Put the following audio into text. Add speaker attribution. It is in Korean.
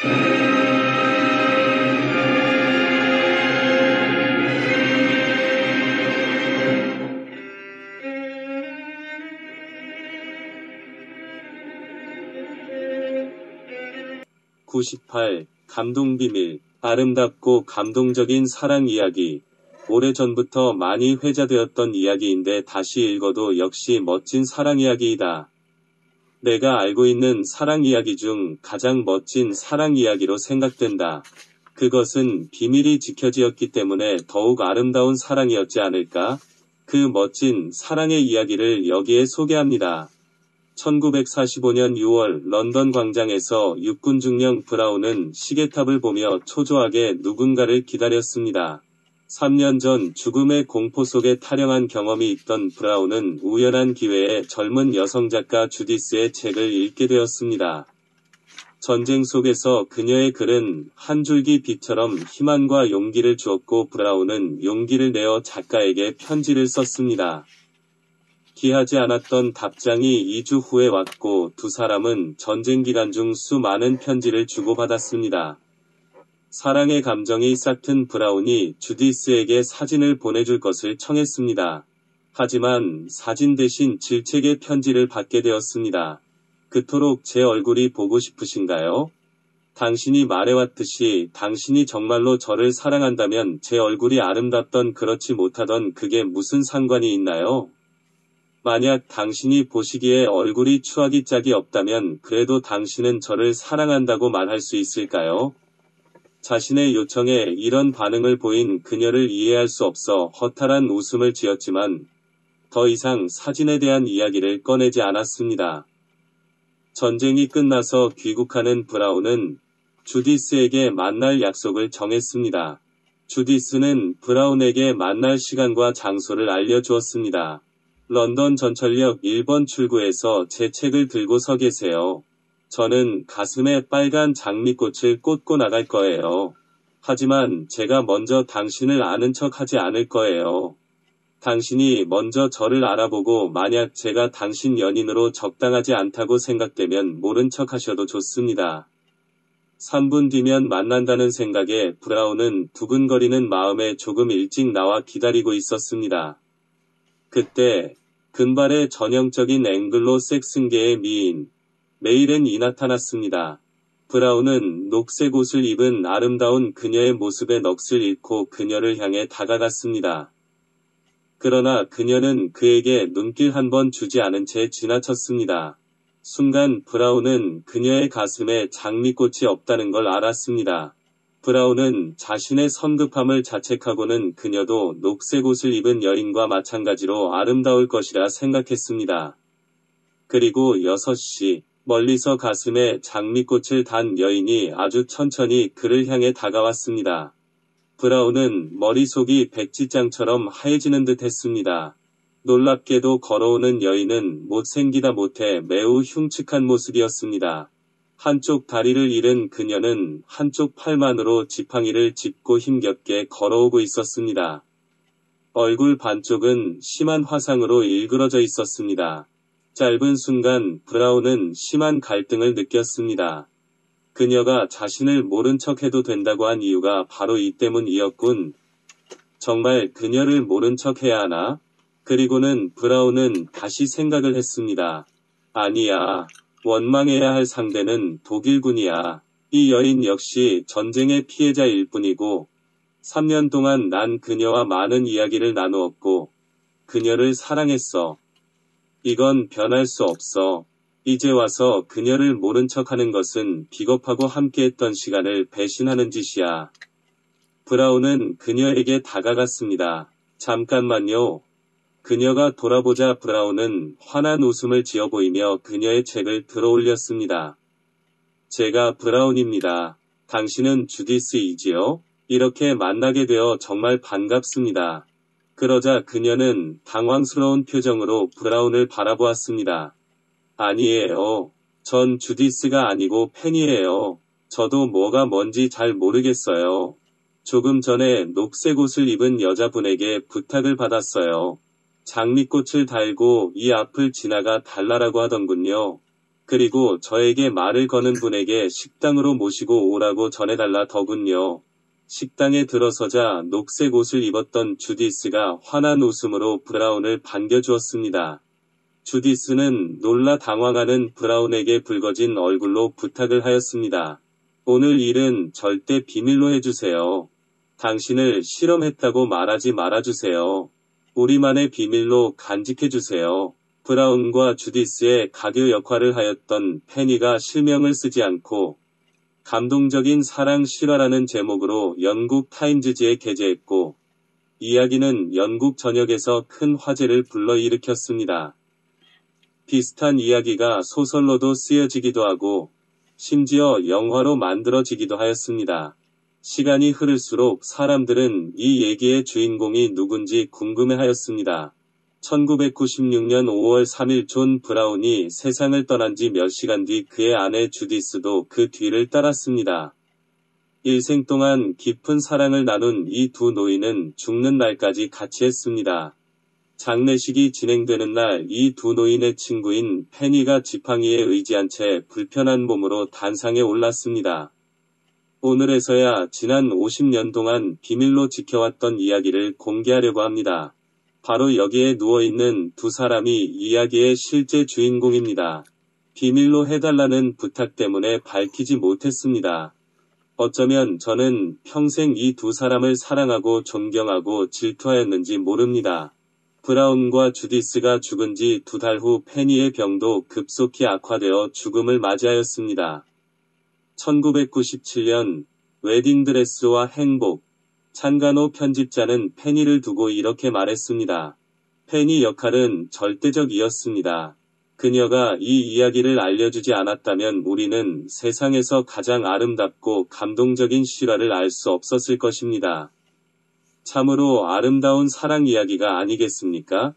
Speaker 1: (98) 감동비밀. 아름답고 감동적인 사랑 이야기. 오래전부터 많이 회자되었던 이야기인데 다시 읽어도 역시 멋진 사랑 이야기이다. 내가 알고 있는 사랑 이야기 중 가장 멋진 사랑 이야기로 생각된다. 그것은 비밀이 지켜지었기 때문에 더욱 아름다운 사랑이었지 않을까? 그 멋진 사랑의 이야기를 여기에 소개합니다. 1945년 6월 런던 광장에서 육군 중령 브라운은 시계탑을 보며 초조하게 누군가를 기다렸습니다. 3년 전 죽음의 공포 속에 탈영한 경험이 있던 브라운은 우연한 기회에 젊은 여성 작가 주디스의 책을 읽게 되었습니다. 전쟁 속에서 그녀의 글은 한 줄기 빛처럼 희망과 용기를 주었고 브라운은 용기를 내어 작가에게 편지를 썼습니다. 기하지 않았던 답장이 2주 후에 왔고 두 사람은 전쟁 기간 중 수많은 편지를 주고받았습니다. 사랑의 감정이 싹튼 브라운이 주디스에게 사진을 보내줄 것을 청했습니다. 하지만 사진 대신 질책의 편지를 받게 되었습니다. 그토록 제 얼굴이 보고 싶으신가요? 당신이 말해왔듯이 당신이 정말로 저를 사랑한다면 제 얼굴이 아름답던 그렇지 못하던 그게 무슨 상관이 있나요? 만약 당신이 보시기에 얼굴이 추하기 짝이 없다면 그래도 당신은 저를 사랑한다고 말할 수 있을까요? 자신의 요청에 이런 반응을 보인 그녀를 이해할 수 없어 허탈한 웃음을 지었지만 더 이상 사진에 대한 이야기를 꺼내지 않았습니다. 전쟁이 끝나서 귀국하는 브라운은 주디스에게 만날 약속을 정했습니다. 주디스는 브라운에게 만날 시간과 장소를 알려주었습니다. 런던 전철역 1번 출구에서 제 책을 들고 서 계세요. 저는 가슴에 빨간 장미꽃을 꽂고 나갈 거예요. 하지만 제가 먼저 당신을 아는 척 하지 않을 거예요. 당신이 먼저 저를 알아보고 만약 제가 당신 연인으로 적당하지 않다고 생각되면 모른 척 하셔도 좋습니다. 3분 뒤면 만난다는 생각에 브라운은 두근거리는 마음에 조금 일찍 나와 기다리고 있었습니다. 그때 근발의 전형적인 앵글로 색슨계의 미인 메이렌이 나타났습니다. 브라운은 녹색 옷을 입은 아름다운 그녀의 모습에 넋을 잃고 그녀를 향해 다가갔습니다. 그러나 그녀는 그에게 눈길 한 번 주지 않은 채 지나쳤습니다. 순간 브라운은 그녀의 가슴에 장미꽃이 없다는 걸 알았습니다. 브라운은 자신의 성급함을 자책하고는 그녀도 녹색 옷을 입은 여인과 마찬가지로 아름다울 것이라 생각했습니다. 그리고 6시 멀리서 가슴에 장미꽃을 단 여인이 아주 천천히 그를 향해 다가왔습니다. 브라운은 머릿속이 백지장처럼 하얘지는 듯 했습니다. 놀랍게도 걸어오는 여인은 못생기다 못해 매우 흉측한 모습이었습니다. 한쪽 다리를 잃은 그녀는 한쪽 팔만으로 지팡이를 짚고 힘겹게 걸어오고 있었습니다. 얼굴 반쪽은 심한 화상으로 일그러져 있었습니다. 짧은 순간 브라운은 심한 갈등을 느꼈습니다. 그녀가 자신을 모른 척해도 된다고 한 이유가 바로 이 때문이었군. 정말 그녀를 모른 척해야 하나? 그리고는 브라운은 다시 생각을 했습니다. 아니야. 원망해야 할 상대는 독일군이야. 이 여인 역시 전쟁의 피해자일 뿐이고 3년 동안 난 그녀와 많은 이야기를 나누었고 그녀를 사랑했어. 이건 변할 수 없어. 이제 와서 그녀를 모른 척하는 것은 비겁하고 함께했던 시간을 배신하는 짓이야. 브라운은 그녀에게 다가갔습니다. 잠깐만요. 그녀가 돌아보자 브라운은 환한 웃음을 지어 보이며 그녀의 책을 들어올렸습니다. 제가 브라운입니다. 당신은 주디스이지요? 이렇게 만나게 되어 정말 반갑습니다. 그러자 그녀는 당황스러운 표정으로 브라운을 바라보았습니다. 아니에요. 전 주디스가 아니고 팬이에요. 저도 뭐가 뭔지 잘 모르겠어요. 조금 전에 녹색 옷을 입은 여자분에게 부탁을 받았어요. 장미꽃을 달고 이 앞을 지나가 달라라고 하던군요. 그리고 저에게 말을 거는 분에게 식당으로 모시고 오라고 전해달라더군요. 식당에 들어서자 녹색 옷을 입었던 주디스가 환한 웃음으로 브라운을 반겨주었습니다. 주디스는 놀라 당황하는 브라운에게 붉어진 얼굴로 부탁을 하였습니다. 오늘 일은 절대 비밀로 해주세요. 당신을 실험했다고 말하지 말아주세요. 우리만의 비밀로 간직해주세요. 브라운과 주디스의 가교 역할을 하였던 페니가 실명을 쓰지 않고 감동적인 사랑 실화라는 제목으로 영국 타임즈지에 게재했고 이야기는 영국 전역에서 큰 화제를 불러일으켰습니다. 비슷한 이야기가 소설로도 쓰여지기도 하고 심지어 영화로 만들어지기도 하였습니다. 시간이 흐를수록 사람들은 이 얘기의 주인공이 누군지 궁금해하였습니다. 1996년 5월 3일 존 브라운이 세상을 떠난 지 몇 시간 뒤 그의 아내 주디스도 그 뒤를 따랐습니다. 일생 동안 깊은 사랑을 나눈 이 두 노인은 죽는 날까지 같이 했습니다. 장례식이 진행되는 날 이 두 노인의 친구인 페니가 지팡이에 의지한 채 불편한 몸으로 단상에 올랐습니다. 오늘에서야 지난 50년 동안 비밀로 지켜왔던 이야기를 공개하려고 합니다. 바로 여기에 누워있는 두 사람이 이야기의 실제 주인공입니다. 비밀로 해달라는 부탁 때문에 밝히지 못했습니다. 어쩌면 저는 평생 이 두 사람을 사랑하고 존경하고 질투하였는지 모릅니다. 브라운과 주디스가 죽은 지 2달 후 페니의 병도 급속히 악화되어 죽음을 맞이하였습니다. 1997년 웨딩드레스와 행복. 찬가노 편집자는 페니를 두고 이렇게 말했습니다. 페니 역할은 절대적이었습니다. 그녀가 이 이야기를 알려주지 않았다면 우리는 세상에서 가장 아름답고 감동적인 실화를 알 수 없었을 것입니다. 참으로 아름다운 사랑 이야기가 아니겠습니까?